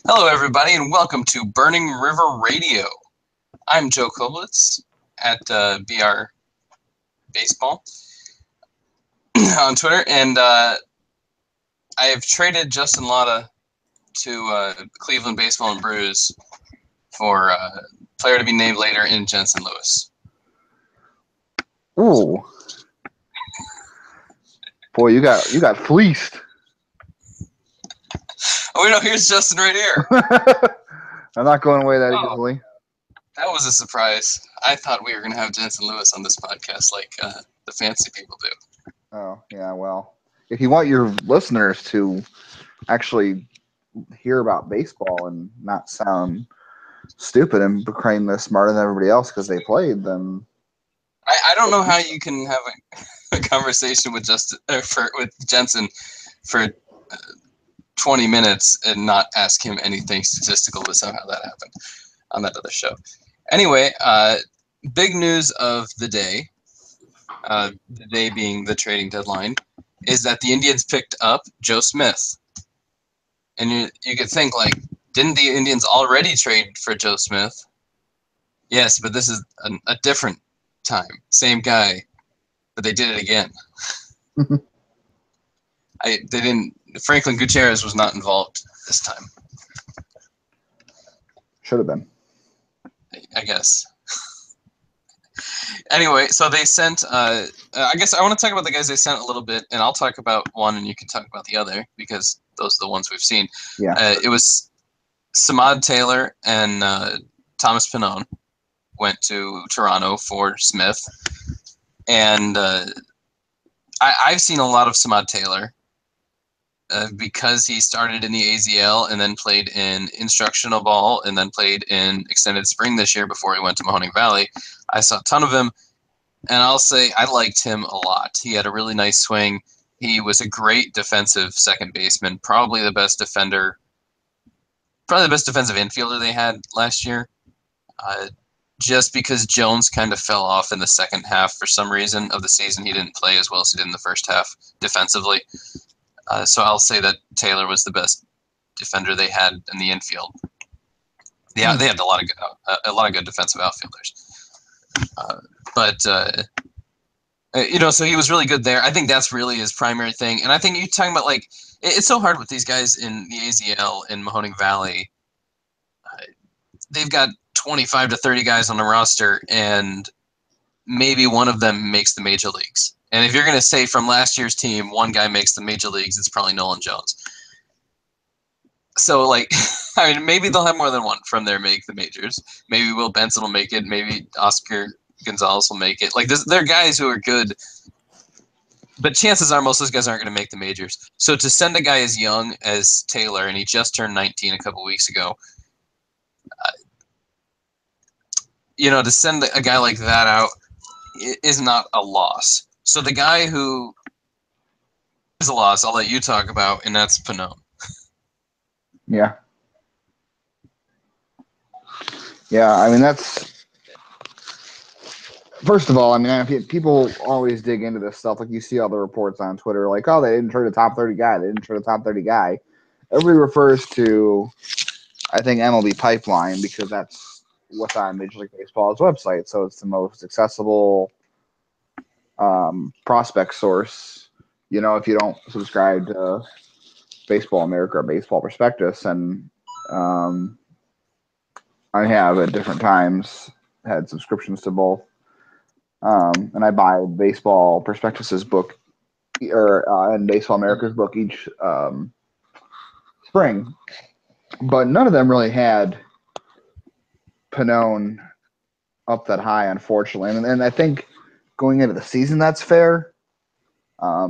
Hello, everybody, and welcome to Burning River Radio. I'm Joe Coblitz at BR Baseball on Twitter, and I have traded Justin Lada to Cleveland Baseball and Brews for a player to be named later in Jensen Lewis. Ooh, boy, you got fleeced. Oh, no, here's Justin right here. I'm not going away that easily. That was a surprise. I thought we were going to have Jensen Lewis on this podcast like the fancy people do. Oh, yeah, well, if you want your listeners to actually hear about baseball and not sound stupid and become smarter than everybody else because they played, then I don't know how you can have a conversation with Jensen for 20 minutes and not ask him anything statistical to somehow that happened on that other show. Anyway, big news of the day being the trading deadline, is that the Indians picked up Joe Smith. And you could think, like, didn't the Indians already trade for Joe Smith? Yes, but this is a different time. Same guy, but they did it again. They didn't. Franklin Gutierrez was not involved this time. should have been. I guess. Anyway, so they sent. I guess I want to talk about the guys they sent a little bit, and I'll talk about one, and you can talk about the other because those are the ones we've seen. Yeah. It was Samad Taylor and Thomas Pannone went to Toronto for Smith, and I've seen a lot of Samad Taylor because he started in the AZL and then played in instructional ball and then played in extended spring this year before he went to Mahoning Valley. I saw a ton of him, and I'll say I liked him a lot. He had a really nice swing. He was a great defensive second baseman, probably the best defensive infielder they had last year. Just because Jones kind of fell off in the second half for some reason of the season. He didn't play as well as he did in the first half defensively. So I'll say that Taylor was the best defender they had in the infield. Yeah, they had a lot of good defensive outfielders. So he was really good there. I think that's really his primary thing. And I think you're talking about, like, it's so hard with these guys in the AZL in Mahoning Valley. They've got 25 to 30 guys on the roster, and maybe one of them makes the major leagues. And if you're going to say from last year's team, one guy makes the major leagues, it's probably Nolan Jones. So, like, I mean, maybe they'll have more than one from there make the majors. Maybe Will Benson will make it. Maybe Oscar Gonzalez will make it. Like, they're guys who are good, but chances are most of those guys aren't going to make the majors. So to send a guy as young as Taylor, and he just turned 19 a couple weeks ago, to send a guy like that out is not a loss. So the guy who is a loss, I'll let you talk about, and that's Pannone. Yeah. Yeah, I mean, that's... First of all, I mean, people always dig into this stuff. Like, you see all the reports on Twitter, like, oh, they didn't trade a top 30 guy. They didn't trade a top 30 guy. Everybody refers to, I think, MLB Pipeline because that's what's on Major League Baseball's website. So it's the most accessible prospect source. If you don't subscribe to Baseball America or Baseball Prospectus, and I have at different times had subscriptions to both. And I buy Baseball Prospectus's book and Baseball America's book each spring. But none of them really had Pannone up that high, unfortunately. And I think going into the season, that's fair.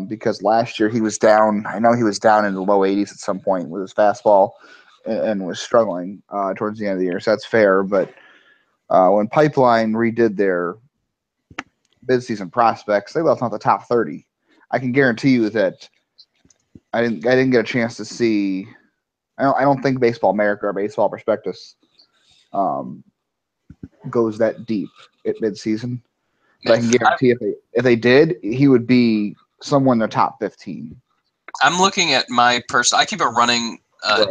Because last year he was down. I know he was down in the low 80s at some point with his fastball and was struggling towards the end of the year. So that's fair. But when Pipeline redid their midseason prospects, they left out the top 30. I can guarantee you that I didn't get a chance to see. I don't think Baseball America or Baseball Prospectus goes that deep at midseason. But I can guarantee if they did, he would be somewhere in the top 15. I'm looking at my personal. I keep a running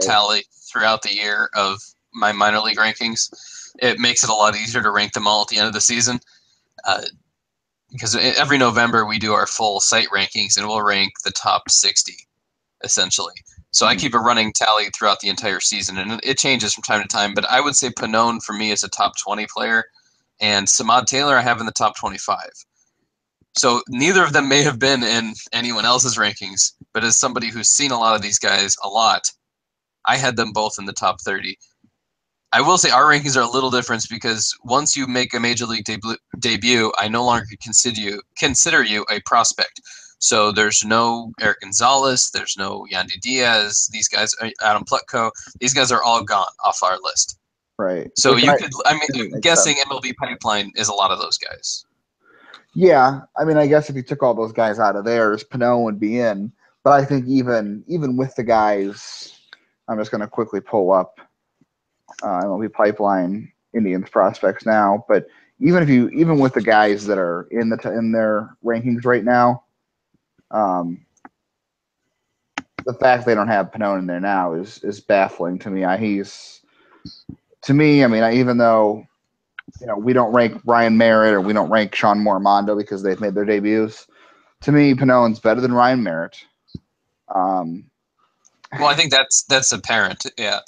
tally throughout the year of my minor league rankings. It makes it a lot easier to rank them all at the end of the season. Because every November we do our full site rankings, and we'll rank the top 60, essentially. So I keep a running tally throughout the entire season, and it changes from time to time. But I would say Pannone for me is a top 20 player, and Samad Taylor I have in the top 25. So neither of them may have been in anyone else's rankings, but as somebody who's seen a lot of these guys a lot, I had them both in the top 30. I will say our rankings are a little different because once you make a major league debut, I no longer consider you a prospect. So there's no Eric Gonzalez, there's no Yandy Diaz, these guys, Adam Plutko, these guys are all gone off our list. Right. So I'm guessing MLB Pipeline is a lot of those guys. Yeah, I mean, I guess if you took all those guys out of theirs, Pannone would be in. But I think even with the guys, I'm just going to quickly pull up MLB Pipeline Indians prospects now. But even with the guys that are in their rankings right now, the fact they don't have Pannone in there now is baffling to me. Even though we don't rank Ryan Merritt or we don't rank Sean Morimondo because they've made their debuts. To me, Pannone's better than Ryan Merritt. Well, I think that's apparent. Yeah,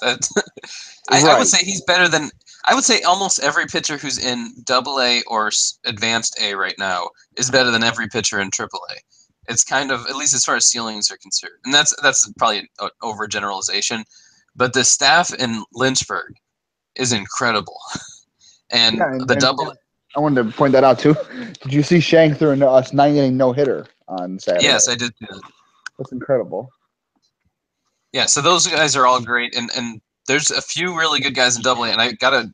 Right. I would say he's better than. I would say almost every pitcher who's in AA or Advanced A right now is better than every pitcher in AAA. It's kind of, at least as far as ceilings are concerned, and that's probably an overgeneralization, but the staff in Lynchburg is incredible. And the double. I wanted to point that out too. Did you see Shank threw a 9-inning no-hitter on Saturday? Yes, I did. That's incredible. Yeah, so those guys are all great, and there's a few really good guys in AA, and I gotta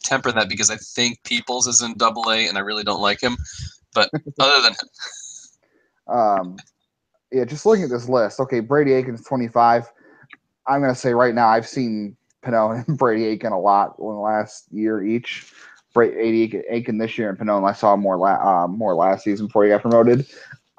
temper that because I think Peoples is in AA, and I really don't like him. But other than him, yeah, just looking at this list. Okay, Brady Aiken's 25. I'm gonna say right now, I've seen Pannone and Brady Aiken a lot in the last year each. Brady Aiken this year and Pannone, I saw more last season before he got promoted.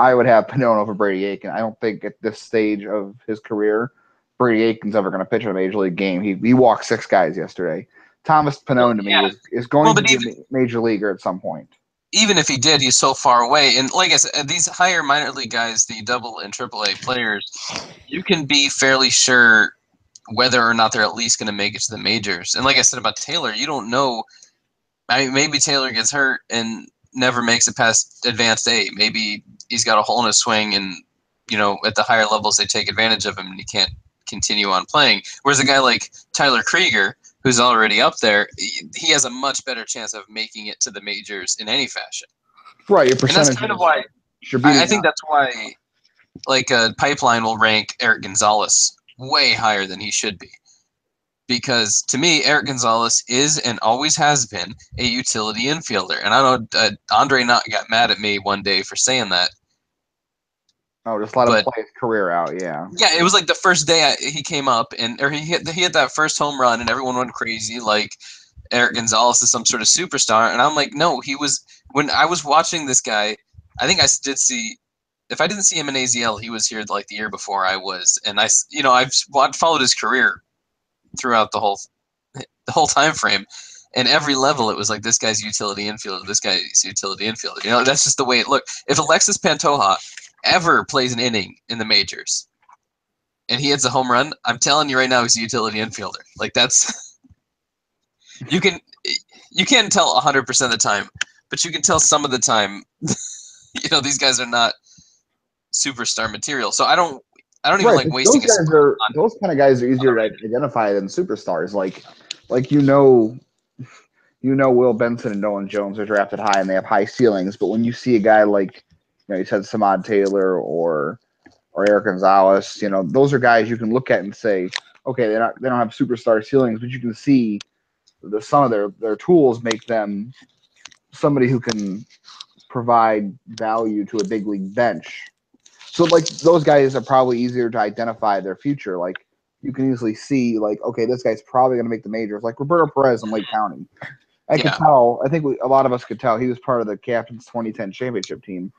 I would have Pannone over Brady Aiken. I don't think at this stage of his career, Brady Aiken's ever going to pitch in a major league game. He walked 6 guys yesterday. Thomas Pannone to me is going to be a major leaguer at some point. Even if he did, he's so far away. And like I said, these higher minor league guys, the double and AAA players, you can be fairly sure whether or not they're at least going to make it to the majors. And like I said about Taylor, you don't know. I mean, maybe Taylor gets hurt and never makes it past Advanced A. Maybe he's got a hole in his swing, and at the higher levels they take advantage of him, and he can't continue on playing. Whereas a guy like Tyler Krieger, who's already up there, he has a much better chance of making it to the majors in any fashion. Right, your percentage. And that's kind of why I think that's why, like, Pipeline will rank Eric Gonzalez way higher than he should be. Because to me, Eric Gonzalez is and always has been a utility infielder. And I know Andre Knott got mad at me one day for saying that. Oh, just let him play his career out, yeah. Yeah, it was like the first day he came up, or he hit that first home run, and everyone went crazy, like Eric Gonzalez is some sort of superstar. And I'm like, no, when I was watching this guy, I think I did see, if I didn't see him in AZL, he was here like the year before I was. And I've followed his career throughout the whole time frame, and every level it was like, this guy's utility infielder, this guy's utility infielder. That's just the way it looked. If Alexis Pantoja ever plays an inning in the majors and he hits a home run, I'm telling you right now, he's a utility infielder. Like, that's you can't tell 100% of the time, but you can tell some of the time. These guys are not superstar material. So I don't even like wasting those kind of guys are easier to identify than superstars. Like Will Benson and Nolan Jones are drafted high and they have high ceilings, but when you see a guy like, you said Samad Taylor or Eric Gonzalez, those are guys you can look at and say, okay, they don't have superstar ceilings, but you can see some of their tools make them somebody who can provide value to a big league bench. So, like, those guys are probably easier to identify their future. Like, you can easily see, like, okay, this guy's probably going to make the majors. Like Roberto Perez in Lake County. I could tell. I think a lot of us could tell he was part of the Captain's 2010 championship team.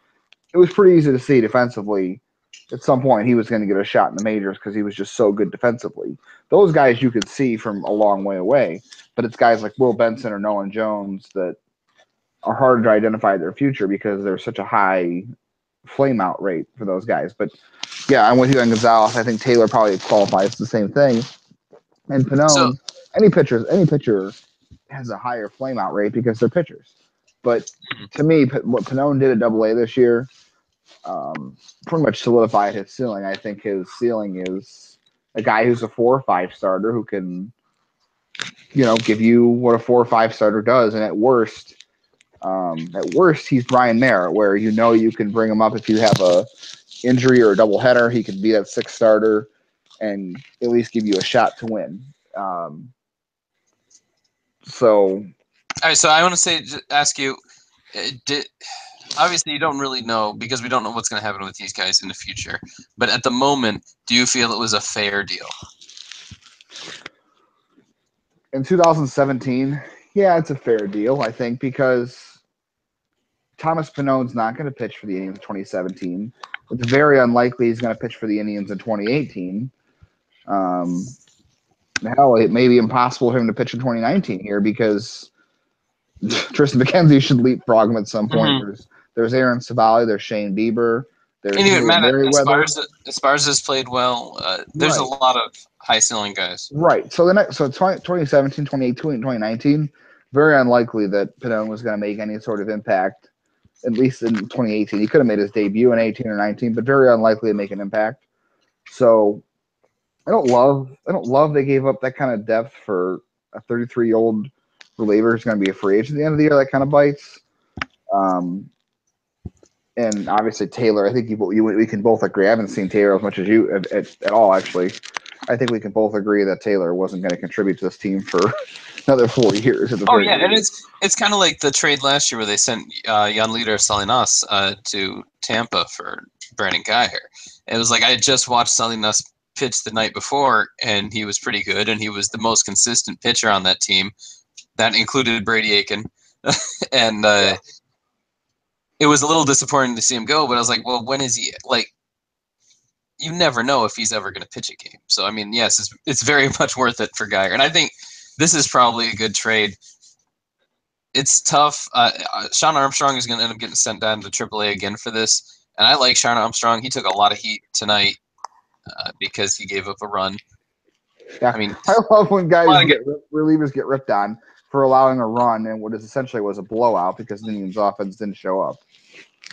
It was pretty easy to see defensively at some point he was going to get a shot in the majors because he was just so good defensively. Those guys you could see from a long way away, but it's guys like Will Benson or Nolan Jones that are harder to identify their future because there's such a high flame out rate for those guys. But yeah, I'm with you on Gonzalez. I think Taylor probably qualifies the same thing. And So, Pannone, any pitcher has a higher flame out rate because they're pitchers. But to me, what Pannone did at Double A this year pretty much solidified his ceiling. I think his ceiling is a guy who's a 4 or 5 starter who can, give you what a 4 or 5 starter does. And at worst, he's Brian Mayer, where you can bring him up if you have a injury or a doubleheader. He can be that 6th starter and at least give you a shot to win. So, all right. So I want to ask you, obviously you don't really know because we don't know what's going to happen with these guys in the future. But at the moment, do you feel it was a fair deal? in 2017, yeah, it's a fair deal, I think, because Thomas Pannone's not going to pitch for the Indians in 2017. It's very unlikely he's going to pitch for the Indians in 2018. Hell, it may be impossible for him to pitch in 2019 here because Tristan McKenzie should leapfrog him at some point. Mm-hmm. There's Aaron Savali, there's Shane Bieber, there's And even Matt Merriweather. Esparza's played well. There's a lot of high ceiling guys. Right. So 2017, 2018, 2019, very unlikely that Pannone was going to make any sort of impact, at least in 2018. He could have made his debut in 18 or 19, but very unlikely to make an impact. So I don't love they gave up that kind of depth for a 33-year-old reliever who's going to be a free agent at the end of the year. That kind of bites. And obviously Taylor, I think we can both agree. I haven't seen Taylor as much as you at all, actually. I think we can both agree that Taylor wasn't going to contribute to this team for another 4 years. At the very and least. it's kind of like the trade last year where they sent Jan-Liter Salinas to Tampa for Brandon Guyer. It was like I had just watched Salinas pitch the night before, and he was pretty good, and he was the most consistent pitcher on that team. That included Brady Aiken, and it was a little disappointing to see him go. But I was like, well, when is he like? You never know if he's ever going to pitch a game. So, I mean, yes, it's very much worth it for Guyer. And I think this is probably a good trade. It's tough. Sean Armstrong is going to end up getting sent down to AAA again for this. And I like Sean Armstrong. He took a lot of heat tonight because he gave up a run. Yeah, I mean, I love when relievers get ripped on for allowing a run and what essentially was a blowout because the Indians' offense didn't show up.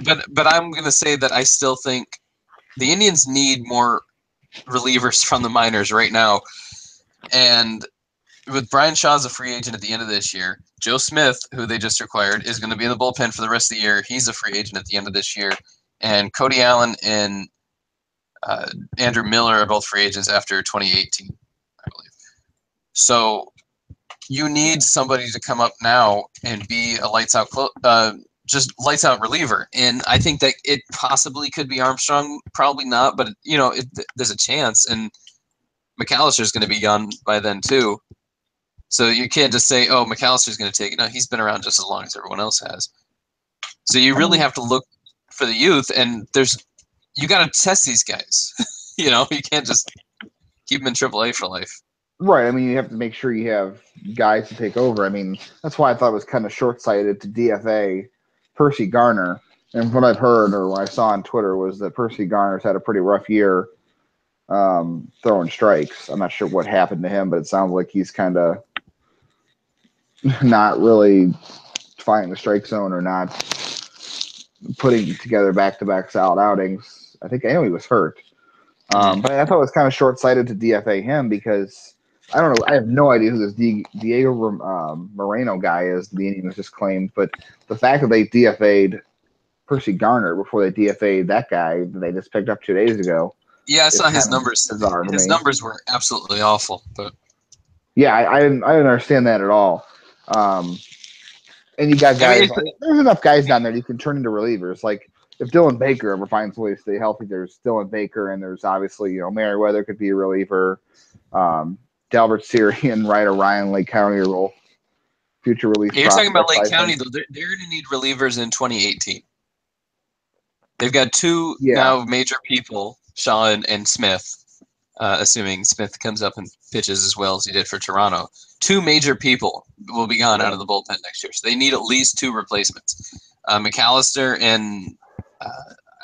But I'm going to say that I still think the Indians need more relievers from the minors right now. And with Brian Shaw as a free agent at the end of this year, Joe Smith, who they just acquired, is going to be in the bullpen for the rest of the year. He's a free agent at the end of this year. And Cody Allen and Andrew Miller are both free agents after 2018, I believe. So you need somebody to come up now and be a lights out reliever. And I think that it possibly could be Armstrong, probably not, but there's a chance. And McAllister's going to be gone by then too. So you can't just say, oh, McAllister's going to take it. No, he's been around just as long as everyone else has. So you really have to look for the youth, and you got to test these guys. You can't just keep them in AAA for life. Right. I mean, you have to make sure you have guys to take over. I mean, that's why I thought it was kind of short-sighted to DFA Percy Garner. And what I've heard or what I saw on Twitter was that Percy Garner's had a pretty rough year throwing strikes. I'm not sure what happened to him, but it sounds like he's kind of not really finding the strike zone or not putting together back-to-back solid outings. I know he was hurt. But I thought it was kind of short-sighted to DFA him because I don't know. I have no idea who this Diego Moreno guy is. The Indians just claimed, but the fact that they DFA'd Percy Garner before they DFA'd that guy that they just picked up 2 days ago. Yeah, I saw his numbers. His numbers were absolutely awful. But yeah, I didn't understand that at all. And you got guys. There's enough guys down there you can turn into relievers. Like if Dylan Baker ever finds a way to stay healthy, there's Dylan Baker, and there's obviously Merriweather could be a reliever. Delbert Syrian, right, or Ryan Lake County are both future relief. You're talking about Lake County though. They're going to need relievers in 2018. They've got two Yeah. now major people, Shaw and Smith, assuming Smith comes up and pitches as well as he did for Toronto. Two major people will be gone out of the bullpen next year, so they need at least two replacements. McAllister and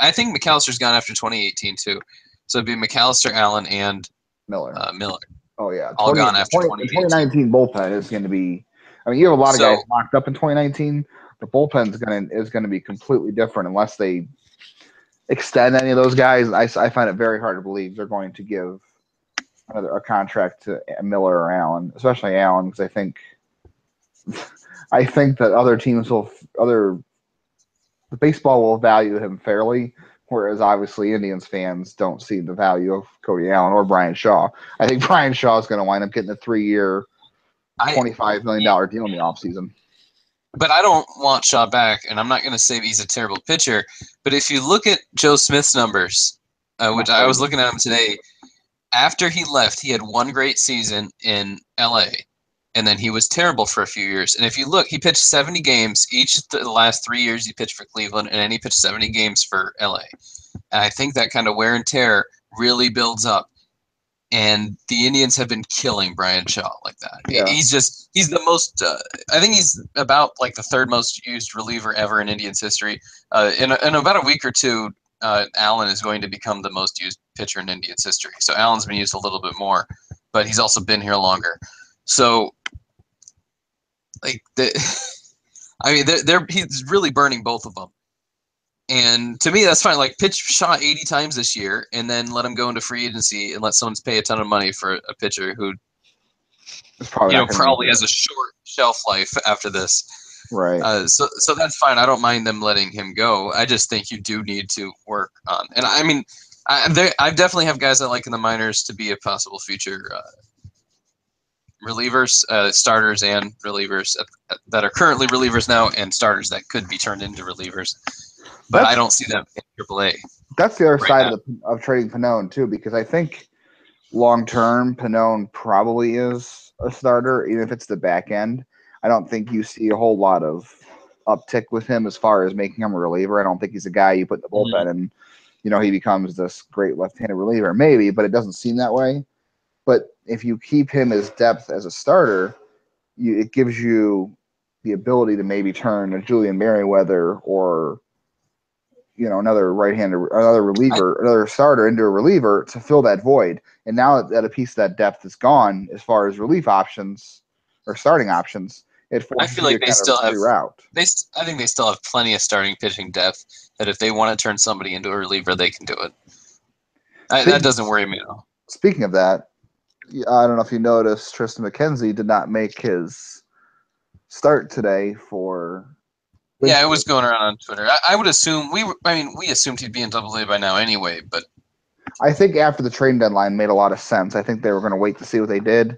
I think McAllister's gone after 2018 too, so it'd be McAllister, Allen, and Miller. Miller. Oh yeah, All gone after 2019 bullpen is going to be. I mean, you have a lot of guys So locked up in 2019. The bullpen is going to be completely different unless they extend any of those guys. I find it very hard to believe they're going to give a contract to Miller or Allen, especially Allen, because I think that other teams the baseball will value him fairly, whereas obviously Indians fans don't see the value of Cody Allen or Brian Shaw. I think Brian Shaw is going to wind up getting a 3-year, $25 million deal in the offseason. But I don't want Shaw back, and I'm not going to say he's a terrible pitcher. But if you look at Joe Smith's numbers, which I was looking at him today, after he left, he had one great season in LA, and then he was terrible for a few years. And if you look, he pitched 70 games each of the last 3 years he pitched for Cleveland, and then he pitched 70 games for LA. And I think that kind of wear and tear really builds up. And the Indians have been killing Brian Shaw like that. Yeah. He's the most, I think he's about like the third most used reliever ever in Indians history. In about a week or two, Allen is going to become the most used pitcher in Indians history. So Allen's been used a little bit more, but he's also been here longer. So, like, he's really burning both of them. And to me, that's fine. Like, pitch Shaw 80 times this year, and then let him go into free agency and let someone pay a ton of money for a pitcher who, probably has a short shelf life after this. Right. So that's fine. I don't mind them letting him go. I just think you do need to work on. And I mean, I definitely have guys I like in the minors to be a possible future relievers, starters, and relievers that are currently relievers now, and starters that could be turned into relievers. But I don't see them in AAA. That's the other side of trading Pannone too, because I think long term Pannone probably is a starter, even if it's the back end. I don't think you see a whole lot of uptick with him as far as making him a reliever. I don't think he's a guy you put in the bullpen and he becomes this great left-handed reliever. Maybe, but it doesn't seem that way. But if you keep him as depth as a starter, it gives you the ability to maybe turn a Julian Merriweather or another right-handed, another starter into a reliever to fill that void. And now that a piece of that depth is gone, as far as relief options or starting options, it forces I feel like they still have reroute. I think they still have plenty of starting pitching depth that if they want to turn somebody into a reliever, they can do it. That doesn't worry me at all. Speaking of that, I don't know if you noticed, Tristan McKenzie did not make his start today for. Yeah, it was going around on Twitter. I would assume we assumed he'd be in AA by now anyway, but I think after the trade deadline made a lot of sense. I think they were going to wait to see what they did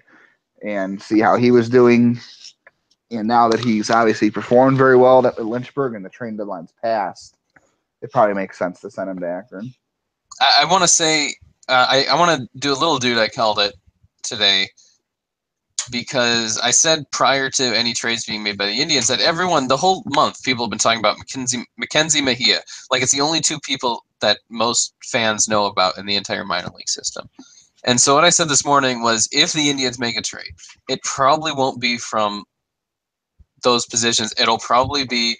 and see how he was doing. And now that he's obviously performed very well at Lynchburg and the trade deadline's passed, it probably makes sense to send him to Akron. I want to say I want to do a little dude I called it today, because I said prior to any trades being made by the Indians that the whole month, people have been talking about Mackenzie Mejia. Like, it's the only two people that most fans know about in the entire minor league system. And so what I said this morning was, if the Indians make a trade, it probably won't be from those positions. It'll probably be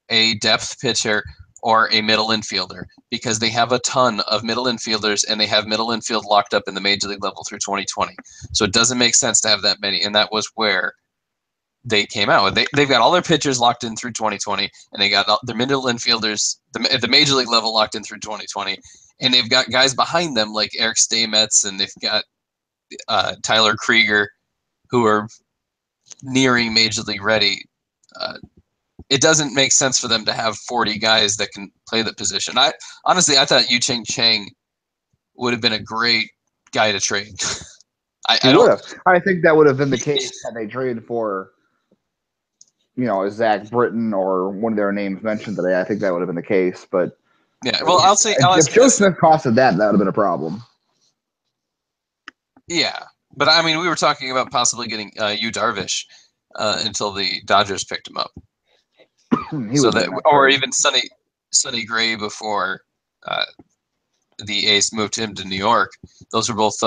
a depth pitcher or a middle infielder, because they have a ton of middle infielders and they have middle infield locked up in the major league level through 2020. So it doesn't make sense to have that many. And that was where they came out. They've got all their pitchers locked in through 2020, and they got their middle infielders at the major league level locked in through 2020. And they've got guys behind them like Eric Steinmetz, and they've got Tyler Krieger, who are nearing major league ready. It doesn't make sense for them to have 40 guys that can play the position. I thought Yu Chang would have been a great guy to trade. I think that would have been the case had they traded for, a Zach Britton or one of their names mentioned today. I think that would have been the case. But yeah, well, if Joe Smith costed that would have been a problem. Yeah, but I mean, we were talking about possibly getting Yu Darvish until the Dodgers picked him up. Or even Sonny Gray before uh, the A's moved him to New York. Those were both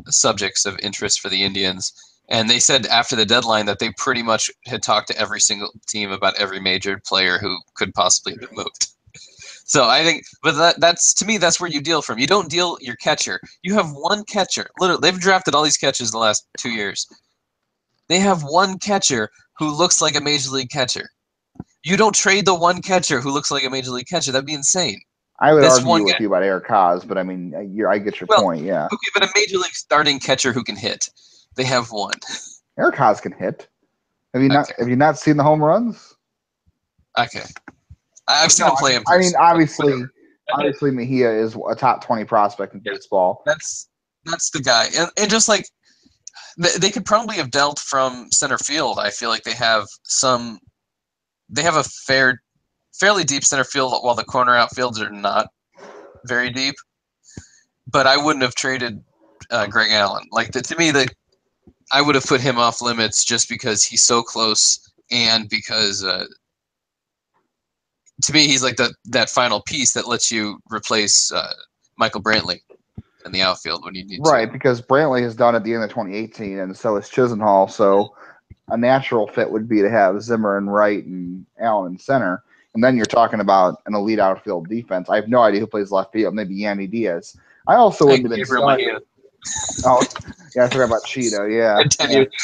subjects of interest for the Indians. And they said after the deadline that they pretty much had talked to every single team about every major player who could possibly have been moved. So I think, but that's to me, that's where you deal from. You don't deal your catcher. You have one catcher. Literally, they've drafted all these catchers the last 2 years. They have one catcher who looks like a major league catcher. You don't trade the one catcher who looks like a major league catcher. That'd be insane. I would This argue one with guy. you about Eric Haas, but I mean, I get your Well, point. Yeah, okay, but a major league starting catcher who can hit. They have one. Eric Haas can hit. Have Okay. you not seen the home runs? Okay. I've seen him play in I mean, person. obviously Mejia is a top 20 prospect in baseball. That's the guy. And just like they could probably have dealt from center field. I feel like they have a fairly deep center field while the corner outfields are not very deep. But I wouldn't have traded Greg Allen. Like to me, I would have put him off limits just because he's so close and because to me he's like that final piece that lets you replace Michael Brantley in the outfield when you need to. Right, because Brantley has done at the end of 2018, and so is Chisenhall. So a natural fit would be to have Zimmer in right and Allen in center. And then you're talking about an elite outfield defense. I have no idea who plays left field. Maybe Yandy Diaz. I also wouldn't have been stunned. Oh, yeah, I forgot about Cheeto. Yeah.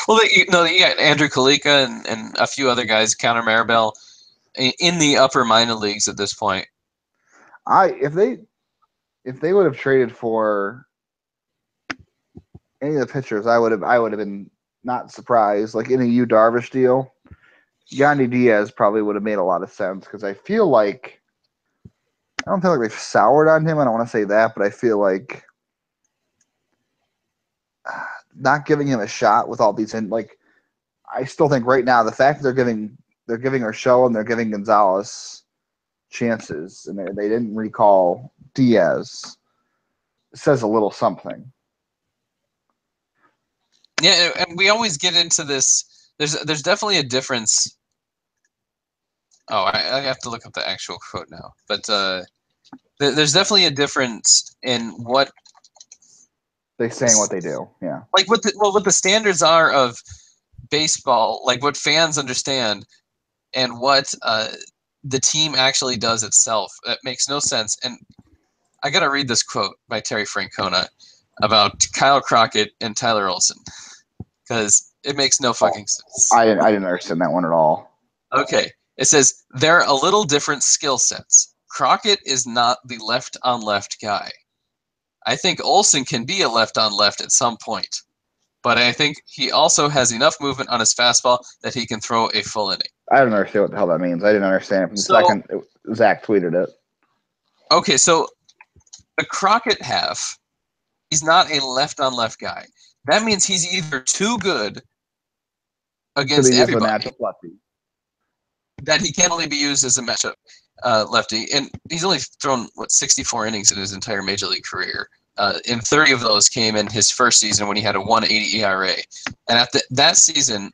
Well, you got Andrew Kalika and a few other guys, Connor Maribel, in the upper minor leagues at this point. If they would have traded for any of the pitchers, I would have been not surprised. Like in a Yu Darvish deal, Yandy Diaz probably would have made a lot of sense because I feel like I don't feel like they've soured on him. I don't want to say that, but I feel like not giving him a shot with all these I still think right now the fact that they're giving Urshela and they're giving Gonzalez chances and they didn't recall Diaz says a little something. Yeah, and we always get into this. There's definitely a difference. Oh, I have to look up the actual quote now, but there's definitely a difference in what they say and what they do. Yeah, like what the standards are of baseball, like what fans understand, and what the team actually does itself. It makes no sense. And I got to read this quote by Terry Francona about Kyle Crockett and Tyler Olson because it makes no fucking sense. I didn't understand that one at all. Okay. It says, they're a little different skill sets. Crockett is not the left-on-left guy. I think Olson can be a left-on-left at some point, but I think he also has enough movement on his fastball that he can throw a full inning. I don't understand what the hell that means. I didn't understand it from the second Zach tweeted it. Okay, so the Crockett half, he's not a left-on-left guy. That means he's either too good against everybody that he can only be used as a matchup lefty. And he's only thrown, 64 innings in his entire major league career. And 30 of those came in his first season when he had a 1.80 ERA. And at that season,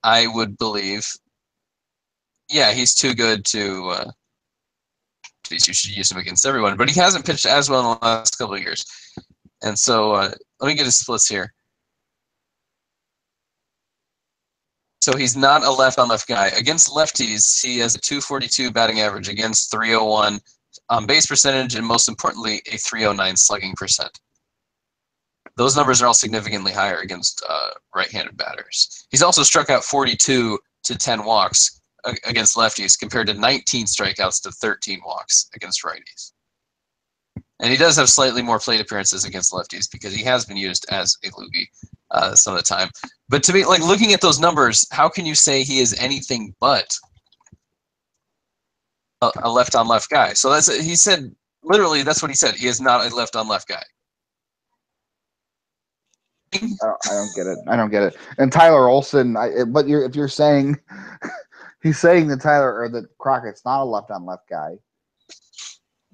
I would believe, yeah, he's too good to you should use him against everyone. But he hasn't pitched as well in the last couple of years. And so let me get his splits here. So he's not a left-on-left guy. Against lefties, he has a 242 batting average against 301 on base percentage, and most importantly, a 309 slugging percent. Those numbers are all significantly higher against right-handed batters. He's also struck out 42 to 10 walks against lefties compared to 19 strikeouts to 13 walks against righties. And he does have slightly more plate appearances against lefties because he has been used as a loogie some of the time. But to me, like looking at those numbers, how can you say he is anything but a left-on-left guy? So he said, literally, that's what he said. He is not a left-on-left guy. I don't get it. I don't get it. And Tyler Olson, but if you're saying he's saying that that Crockett's not a left-on-left guy,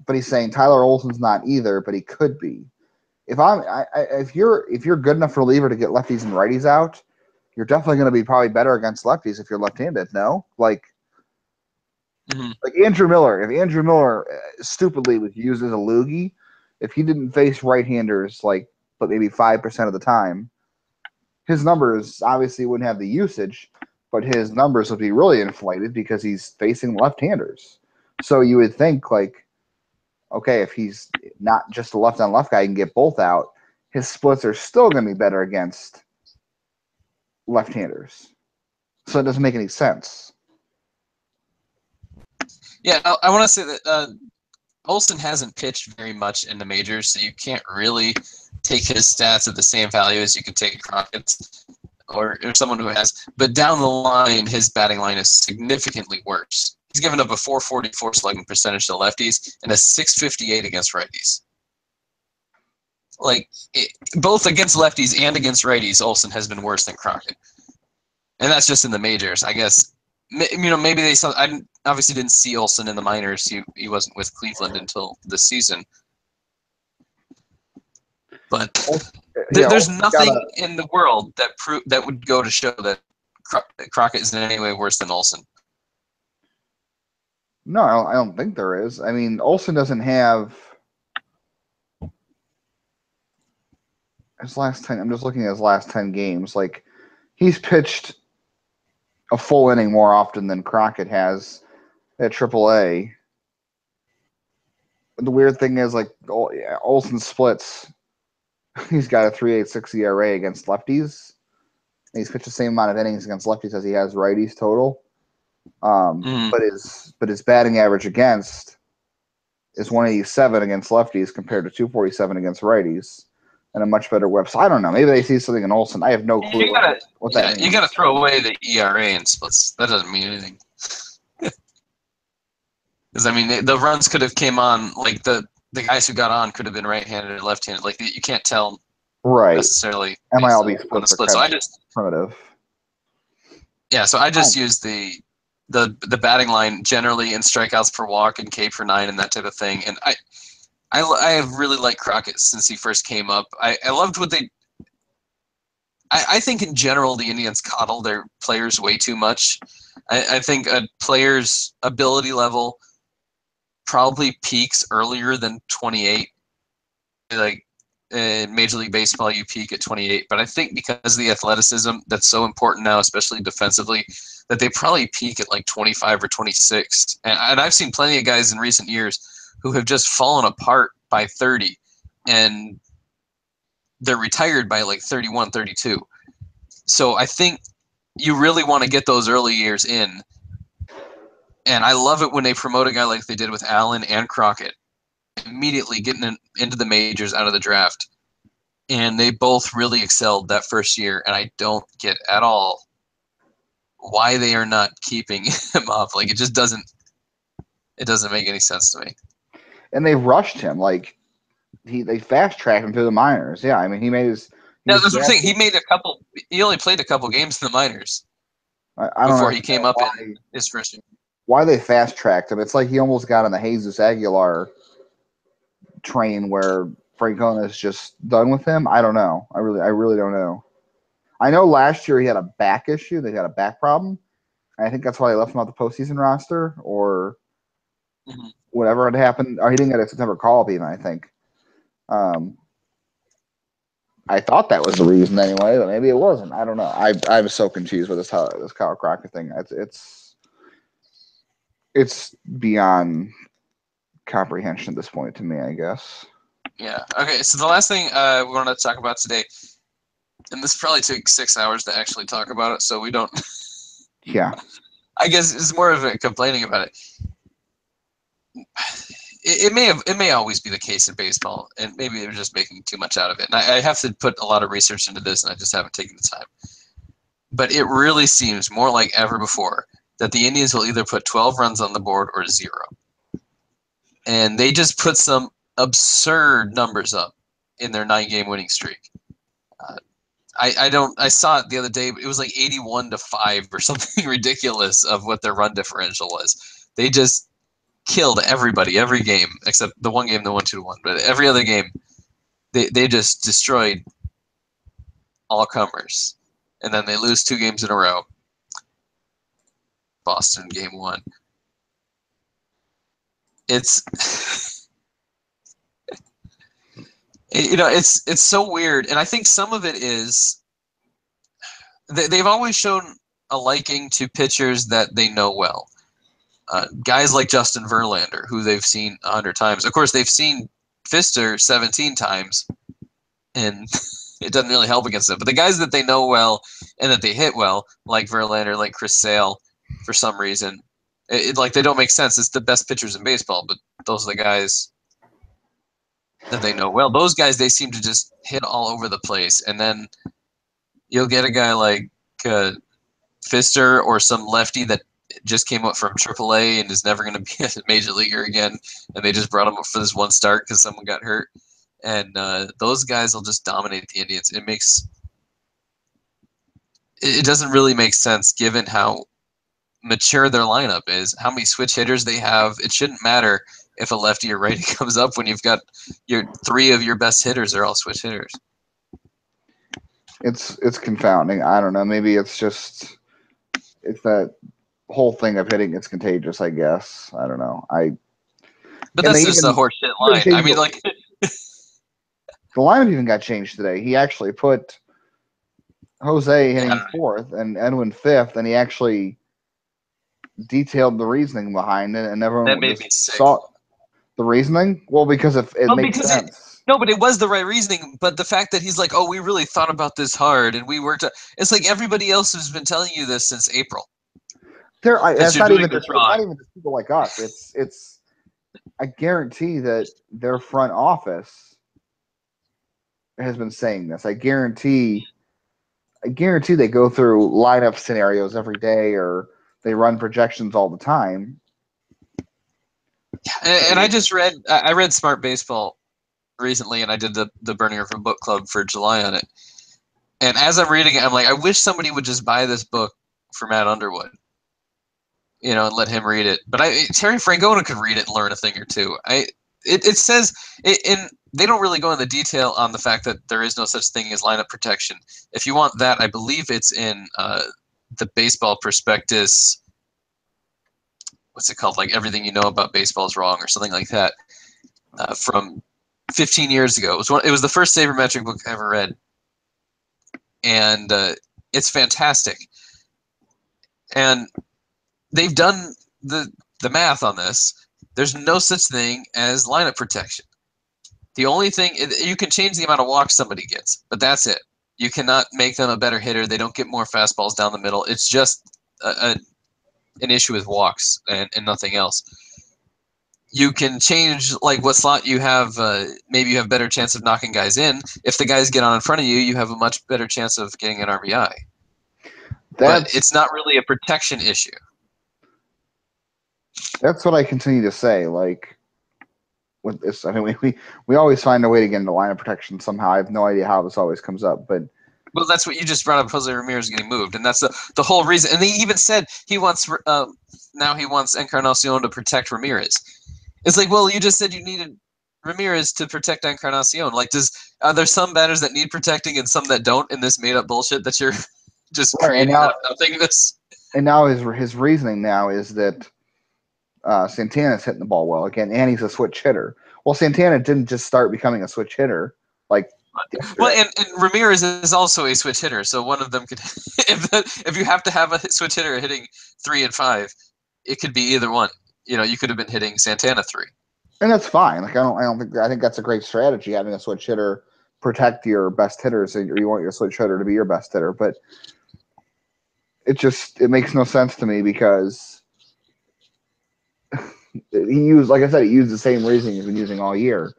but he's saying Tyler Olson's not either, but he could be. If you're good enough reliever to get lefties and righties out, you're definitely going to be probably better against lefties if you're left-handed. No, like Mm-hmm. Like Andrew Miller, if Andrew Miller stupidly was used as a loogie, if he didn't face right-handers but maybe 5% of the time, his numbers obviously wouldn't have the usage, but his numbers would be really inflated because he's facing left-handers. So you would think okay, if he's not just a left-on-left guy, he can get both out. His splits are still going to be better against left-handers. So it doesn't make any sense. Yeah, I want to say that Olsen hasn't pitched very much in the majors, so you can't really take his stats at the same value as you can take Crockett's or someone who has. But down the line, his batting line is significantly worse. He's given up a 444 slugging percentage to lefties and a 658 against righties. Both against lefties and against righties, Olsen has been worse than Crockett. And that's just in the majors. I guess, maybe they saw. I obviously didn't see Olsen in the minors. He wasn't with Cleveland until this season. But there's nothing in the world that would go to show that Crockett is in any way worse than Olsen. No, I don't think there is. I mean, Olsen doesn't have his last 10. I'm just looking at his last 10 games. He's pitched a full inning more often than Crockett has at AAA. The weird thing is, Olsen splits. He's got a 3.86 ERA against lefties. And he's pitched the same amount of innings against lefties as he has righties total. But his batting average against is 187 against lefties compared to 247 against righties, and a much better whip. So I don't know. Maybe they see something in Olsen. I have no clue what that means. You got to throw away the ERA and splits. That doesn't mean anything. Because the runs could have came on the guys who got on could have been right-handed or left-handed. You can't tell necessarily MILB on the split. So I just primitive. Yeah, so I just use the batting line generally in strikeouts per walk and K per 9 and that type of thing. And I have really liked Crockett since he first came up. I loved what they. I think in general the Indians coddle their players way too much. I think a player's ability level probably peaks earlier than 28. In Major League Baseball, you peak at 28. But I think because of the athleticism that's so important now, especially defensively, that they probably peak at 25 or 26. And I've seen plenty of guys in recent years who have just fallen apart by 30, and they're retired by 31, 32. So I think you really want to get those early years in. And I love it when they promote a guy like they did with Allen and Crockett, immediately getting into the majors out of the draft. And they both really excelled that first year. And I don't get at all why they are not keeping him up. It just doesn't make any sense to me. And they rushed him. They fast tracked him through the minors. Yeah, he made his. Yeah, that's the thing. He only played a couple games in the minors before he came up in his first year. Why they fast tracked him? It's like he almost got on the Jesus Aguilar train where Francona is just done with him. I don't know. I really don't know. I know last year he had a back issue. They had a back problem. I think that's why they left him off the postseason roster or whatever had happened. Or he didn't get a September call-up even, I think. I thought that was the reason anyway, but maybe it wasn't. I don't know. I'm so confused with this Kyle Crockett thing. It's beyond comprehension at this point to me, I guess. Yeah. Okay. So the last thing we want to talk about today, and this probably took 6 hours to actually talk about it, so we don't. Yeah. I guess it's more of a complaining about it. It may always be the case in baseball, and maybe they're just making too much out of it. And I have to put a lot of research into this, and I just haven't taken the time. But it really seems more like ever before that the Indians will either put 12 runs on the board or 0. And they just put some absurd numbers up in their 9-game winning streak. I saw it the other day. It was 81-5 or something ridiculous of what their run differential was. They just killed everybody every game except the one game they won 2-1. But every other game, they just destroyed all comers, and then they lose 2 games in a row. Boston game 1. it's it's so weird, and I think some of it is they've always shown a liking to pitchers that they know well. Guys like Justin Verlander, who they've seen 100 times. Of course, they've seen Fister 17 times, and it doesn't really help against them. But the guys that they know well and that they hit well, like Verlander, like Chris Sale, for some reason, like they don't make sense. It's the best pitchers in baseball, but those are the guys that they know well. Those guys, they seem to just hit all over the place, and then you'll get a guy like Fister or some lefty that just came up from AAA and is never going to be a major leaguer again, and they just brought him up for this one start because someone got hurt, and those guys will just dominate the Indians. It doesn't really make sense given how mature their lineup is, how many switch hitters they have. It shouldn't matter if a lefty or righty comes up when you've got your three of your best hitters are all switch hitters. It's confounding. I don't know. Maybe it's that whole thing of hitting it's contagious, I guess. I don't know. But that's just a horseshit line. I mean, like the lineup even got changed today. He actually put Jose hitting fourth and Edwin fifth, and he actually detailed the reasoning behind it, and everyone saw the reasoning. Well, because it makes sense. No, but it was the right reasoning. But the fact that he's like, "Oh, we really thought about this hard, and we worked." It's like everybody else has been telling you this since April. It's not even just people like us. It's. I guarantee that their front office has been saying this. I guarantee they go through lineup scenarios every day, or they run projections all the time. And I read Smart Baseball recently, and I did the Burning River Book Club for July on it. And as I'm reading it, I'm like, I wish somebody would just buy this book for Matt Underwood, and let him read it. But Terry Francona could read it and learn a thing or two. It says, and they don't really go into detail on the fact that there is no such thing as lineup protection. If you want that, I believe it's in the Baseball Prospectus. What's it called? Like Everything You Know About Baseball is Wrong or something like that, from 15 years ago. It was the first sabermetric book I ever read, and it's fantastic. And they've done the math on this. There's no such thing as lineup protection. The only thing, you can change the amount of walks somebody gets, but that's it. You cannot make them a better hitter. They don't get more fastballs down the middle. It's just an issue with walks and nothing else. You can change like what slot you have. Maybe you have better chance of knocking guys in. If the guys get on in front of you, you have a much better chance of getting an RBI. But it's not really a protection issue. That's what I continue to say. Like with this, I mean, we always find a way to get into lineup protection somehow. I have no idea how this always comes up, but. Well, that's what you just brought up. Jose Ramirez getting moved, and that's the whole reason. And they even said he wants now he wants Encarnacion to protect Ramirez. It's like, well, you just said you needed Ramirez to protect Encarnacion. Like, are there some batters that need protecting and some that don't in this made up bullshit that you're just creating? I'm thinking this. And now his reasoning now is that Santana's hitting the ball well again, and he's a switch hitter. Well, Santana didn't just start becoming a switch hitter like. Well, and Ramirez is also a switch hitter, so one of them could. If you have to have a switch hitter hitting 3 and 5, it could be either one. You could have been hitting Santana 3, and that's fine. Like I think that's a great strategy, having a switch hitter protect your best hitters, or you want your switch hitter to be your best hitter. But it makes no sense to me because he used the same reasoning he's been using all year.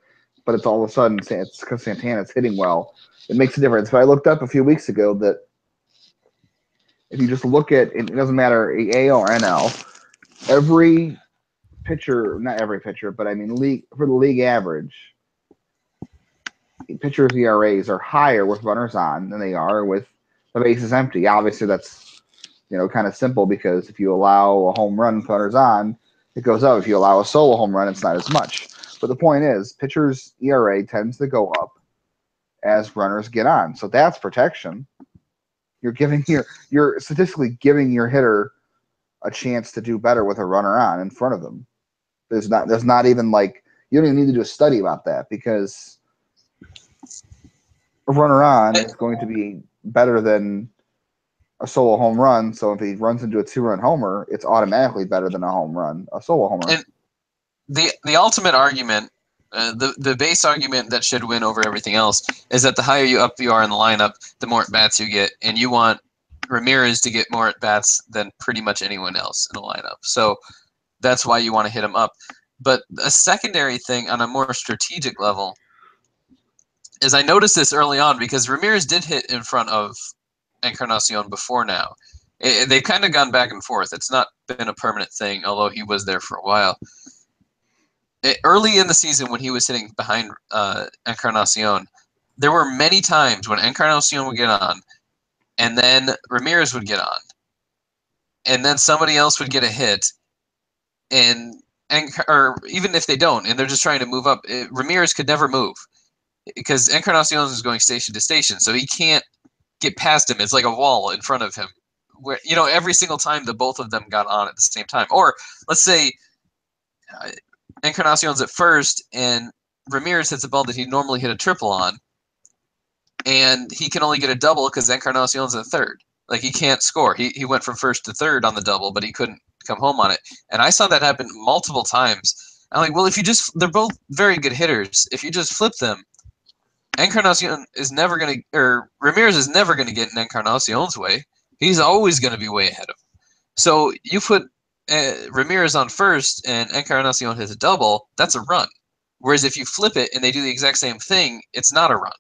But it's all of a sudden it's because Santana's hitting well. It makes a difference. But I looked up a few weeks ago that if you just look at it doesn't matter AL or NL, every pitcher, not every pitcher, but I mean for the league average, pitchers' ERAs are higher with runners on than they are with the bases empty. Obviously, that's kind of simple because if you allow a home run with runners on, it goes up. If you allow a solo home run, it's not as much. But the point is, pitchers' ERA tends to go up as runners get on. So that's protection. You're statistically giving your hitter a chance to do better with a runner on in front of them. There's not even like you don't even need to do a study about that because a runner on is going to be better than a solo home run. So if he runs into a 2-run homer, it's automatically better than a home run, a solo homer. And the ultimate argument, the base argument that should win over everything else is that the higher you are in the lineup, the more at bats you get, and you want Ramirez to get more at bats than pretty much anyone else in the lineup. So that's why you want to hit him up. But a secondary thing on a more strategic level is I noticed this early on because Ramirez did hit in front of Encarnacion before now. They've kind of gone back and forth. It's not been a permanent thing, although he was there for a while. Early in the season when he was hitting behind Encarnacion, there were many times when Encarnacion would get on, and then Ramirez would get on, and then somebody else would get a hit, or even if they don't, and they're just trying to move up, Ramirez could never move because Encarnacion is going station to station, so he can't get past him. It's like a wall in front of him, where every single time the both of them got on at the same time. Or let's say Encarnacion's at first, and Ramirez hits a ball that he normally hit a triple on, and he can only get a double because Encarnacion's at third. Like, he can't score. He went from first to third on the double, but he couldn't come home on it. And I saw that happen multiple times. I'm like, well, they're both very good hitters. If you just flip them, Encarnacion is never going to, or Ramirez is never going to get in Encarnacion's way. He's always going to be way ahead of him. So you put Ramirez on first and Encarnacion hits a double, that's a run. Whereas if you flip it and they do the exact same thing, it's not a run.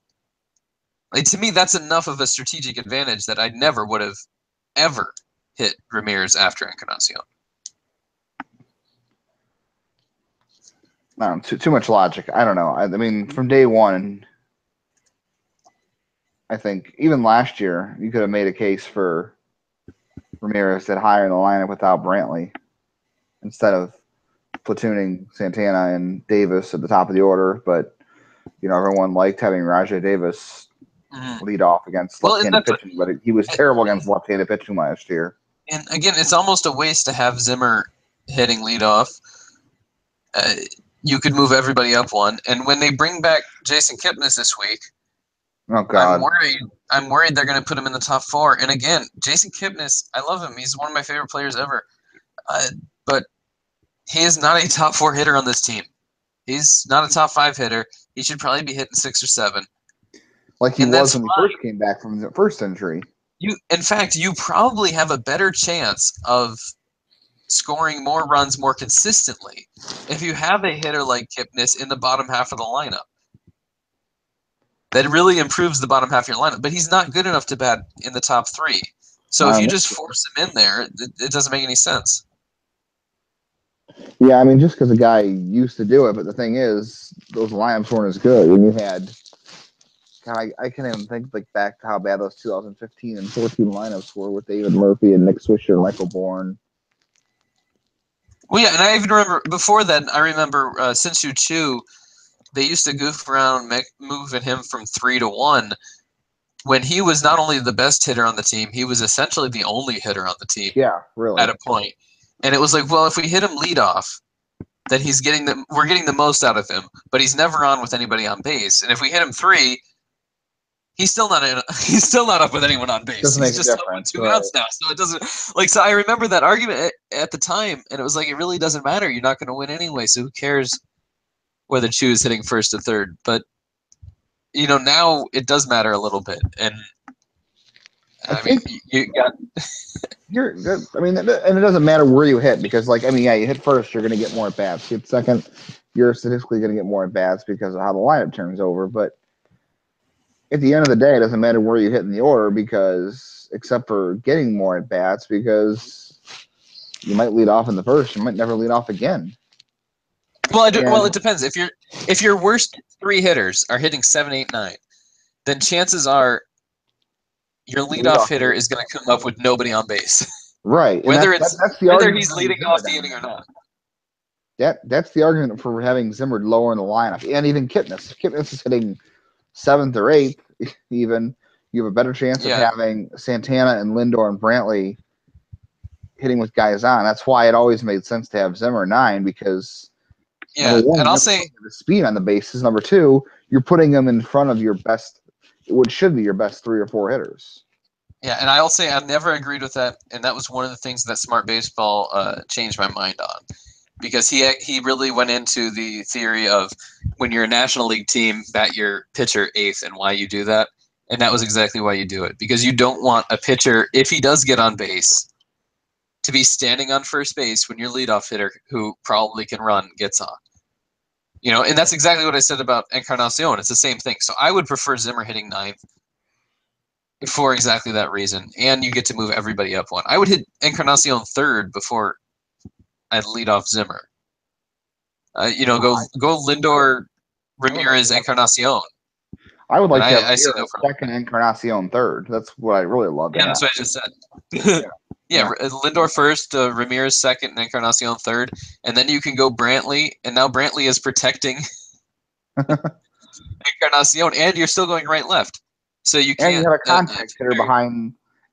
Like, to me, that's enough of a strategic advantage that I never would have ever hit Ramirez after Encarnacion. No, too much logic. I don't know. I mean, from day one, I think even last year, you could have made a case for Ramirez at higher in the lineup without Brantley instead of platooning Santana and Davis at the top of the order. But, everyone liked having Rajai Davis lead off against left-handed pitching, but he was terrible against left-handed pitching last year. And again, it's almost a waste to have Zimmer hitting leadoff. You could move everybody up one. And when they bring back Jason Kipnis this week, oh God, I'm worried they're going to put him in the top 4. And again, Jason Kipnis, I love him. He's one of my favorite players ever. But he is not a top 4 hitter on this team. He's not a top 5 hitter. He should probably be hitting 6 or 7. Like he was when he first came back from the first injury. In fact, you probably have a better chance of scoring more runs more consistently if you have a hitter like Kipnis in the bottom half of the lineup. That really improves the bottom half of your lineup. But he's not good enough to bat in the top 3. So if you just force him in there, it doesn't make any sense. Yeah, I mean, just because a guy used to do it, but the thing is, those lineups weren't as good. When you had, God, I can't even think back to how bad those 2015 and 14 lineups were with David Murphy and Nick Swisher and Michael Bourne. Well, yeah, and I even remember before then. I remember Shin-Soo Choo, they used to goof around moving him from 3 to 1 when he was not only the best hitter on the team, he was essentially the only hitter on the team. Yeah, really. At a point. And it was like, well, if we hit him leadoff, then we're getting the most out of him, but he's never on with anybody on base. And if we hit him 3, he's still not up with anyone on base. Doesn't he's make just a up with difference, 2 right. outs now. So it doesn't so I remember that argument at the time, and it was like, it really doesn't matter. You're not going to win anyway, so who cares whether Chu is hitting first or third? But now it does matter a little bit. And I mean, you got and it doesn't matter where you hit because, you hit first, you're going to get more at bats. You hit second, you're statistically going to get more at bats because of how the lineup turns over. But at the end of the day, it doesn't matter where you hit in the order except for getting more at bats because you might lead off in the first, you might never lead off again. Well, it depends. If your worst 3 hitters are hitting 7, 8, 9, then chances are your leadoff hitter is going to come up with nobody on base. Right. Whether whether he's leading off the inning or not. That's the argument for having Zimmer lower in the lineup. And even Kipnis. If Kipnis is hitting 7th or 8th, even, you have a better chance of having Santana and Lindor and Brantley hitting with guys on. That's why it always made sense to have Zimmer 9 because Number Yeah, one, and you're I'll never say, putting the speed on the bases. Number two, you're putting them in front of your best, what should be your best 3 or 4 hitters. yeah, and I'll say I never agreed with that, and that was one of the things that Smart Baseball changed my mind on, because he really went into the theory of when you're a National League team, bat your pitcher eighth, and why you do that, and that was exactly why you do it, because you don't want a pitcher, if he does get on base, to be standing on first base when your leadoff hitter, who probably can run, gets on. And that's exactly what I said about Encarnacion. It's the same thing. So I would prefer Zimmer hitting ninth for exactly that reason, and you get to move everybody up one. I would hit Encarnacion third before I'd lead off Zimmer. Go Lindor, Ramirez, Encarnacion, I would and like to have I see no Ramirez problem. second, Encarnacion third. That's what I really love to Yeah, have. that's what I just said. Yeah, Lindor first, Ramirez second, and Encarnacion third, and then you can go Brantley, and now Brantley is protecting Encarnacion, and you're still going right left, so you And you can't. have a contact hitter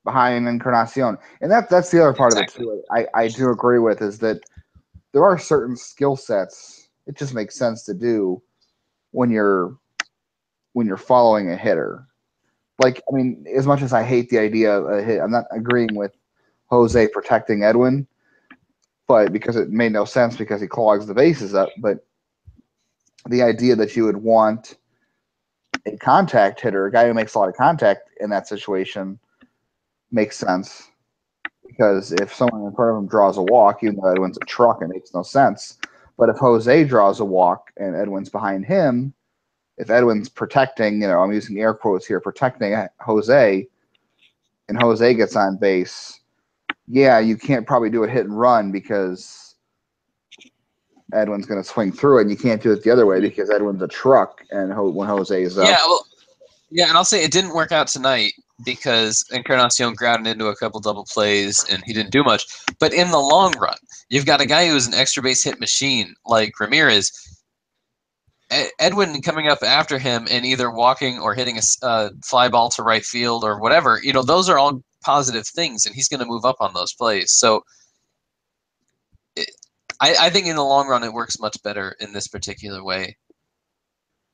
behind Encarnacion, and that's the other part Exactly. of it too. I do agree with is that there are certain skill sets it just makes sense to do when you're following a hitter. Like, I mean, as much as I hate the idea of a hit, I'm not agreeing with Jose protecting Edwin, but because it made no sense because he clogs the bases up. But the idea that you would want a contact hitter, a guy who makes a lot of contact in that situation, makes sense. Because if someone in front of him draws a walk, even though Edwin's a truck, it makes no sense. But if Jose draws a walk and Edwin's behind him, if Edwin's protecting, I'm using air quotes here, protecting Jose, and Jose gets on base, yeah, you can't probably do a hit and run because Edwin's going to swing through it, and you can't do it the other way because Edwin's a truck, and when Jose is up. Yeah, and I'll say it didn't work out tonight because Encarnacion grounded into a couple double plays and he didn't do much. But in the long run, you've got a guy who's an extra base hit machine like Ramirez. Edwin coming up after him and either walking or hitting a fly ball to right field or whatever, those are all positive things, and he's going to move up on those plays. So I think in the long run, it works much better in this particular way.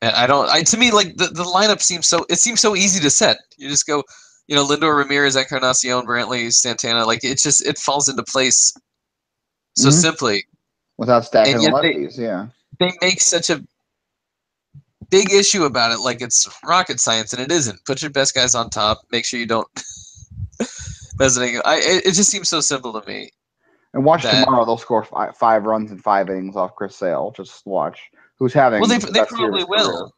And to me, like the lineup seems so easy to set. You just go, Lindor, Ramirez, Encarnacion, Brantley, Santana. Like it falls into place so simply. Without stacking And the yet lefties, yeah. they make such a big issue about it, like it's rocket science, and it isn't. Put your best guys on top. Make sure you don't mess anything. It just seems so simple to me. And watch tomorrow; they'll score 5 runs in 5 innings off Chris Sale. Just watch. Who's having Well, the they best year of probably his career. will.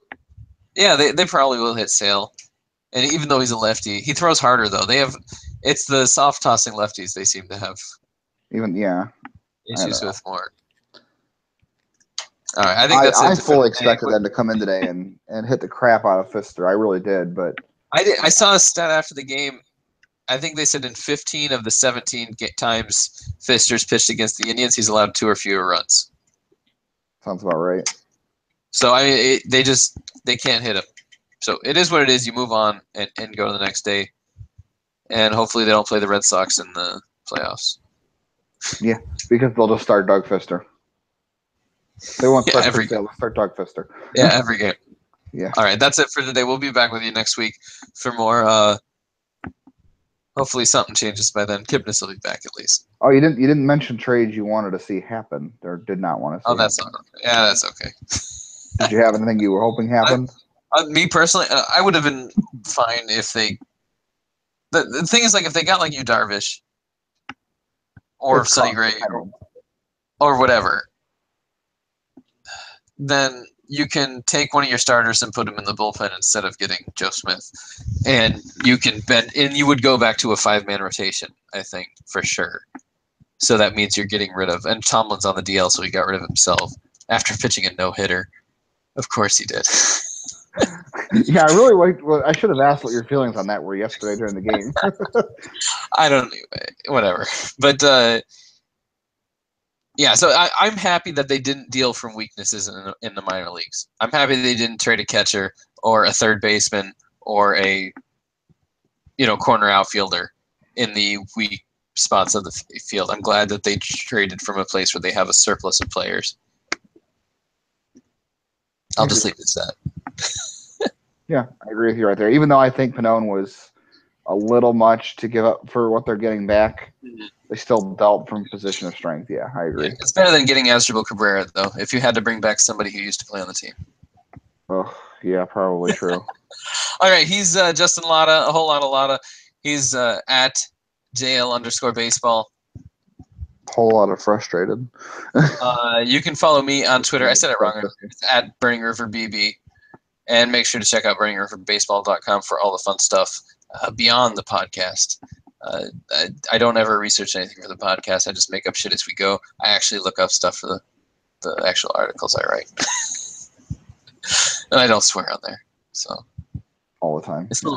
Yeah, they probably will hit Sale. And even though he's a lefty, he throws harder though. It's the soft tossing lefties they seem to have issues with more. All right, I think that's it. I fully expected them to come in today and hit the crap out of Fister. I really did, but I saw a stat after the game. I think they said in 15 of the 17 times Fister's pitched against the Indians, he's allowed 2 or fewer runs. Sounds about right. So I mean, they can't hit him. So it is what it is. You move on and go to the next day, and hopefully they don't play the Red Sox in the playoffs. Yeah, because they'll just start Doug Fister. They won't start every game. They'll start Doug Fister. Yeah, every game. Yeah. All right, that's it for today. We'll be back with you next week for more. Hopefully something changes by then. Kipnis will be back at least. Oh, you didn't mention trades you wanted to see happen or did not want to see. Oh, that's happen. that's okay. Did you have anything you were hoping happened? Me personally, I would have been fine if they. The thing is, like, if they got like you Darvish or Sonny Gray or whatever, then you can take one of your starters and put him in the bullpen instead of getting Joe Smith, and you can and you would go back to a 5-man rotation, I think, for sure. So that means you're getting rid of, and Tomlin's on the DL, so he got rid of himself after pitching a no-hitter. Of course he did. Yeah, I really liked. Well, I should have asked what your feelings on that were yesterday during the game. I don't, whatever. But yeah, so I'm happy that they didn't deal from weaknesses in the minor leagues. I'm happy they didn't trade a catcher or a third baseman or a corner outfielder in the weak spots of the field. I'm glad that they traded from a place where they have a surplus of players. I'll just leave it at that. Yeah, I agree with you right there. Even though I think Pannone was a little much to give up for what they're getting back, they still dealt from a position of strength. Yeah, I agree. Yeah, it's better than getting Asdrubal Cabrera, though, if you had to bring back somebody who used to play on the team. Oh, yeah, probably true. All right, he's Justin Lada, a whole lot of Lada. He's at JL_baseball. Whole lot of frustrated. You can follow me on Twitter. I said it wrong. It's at Burning River BB. And make sure to check out BurningRiverBaseball.com for all the fun stuff beyond the podcast. I don't ever research anything for the podcast. I just make up shit as we go. I actually look up stuff for the actual articles I write. And I don't swear on there. So All the time. it's a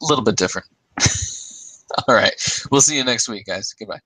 little bit different. All right. We'll see you next week, guys. Goodbye.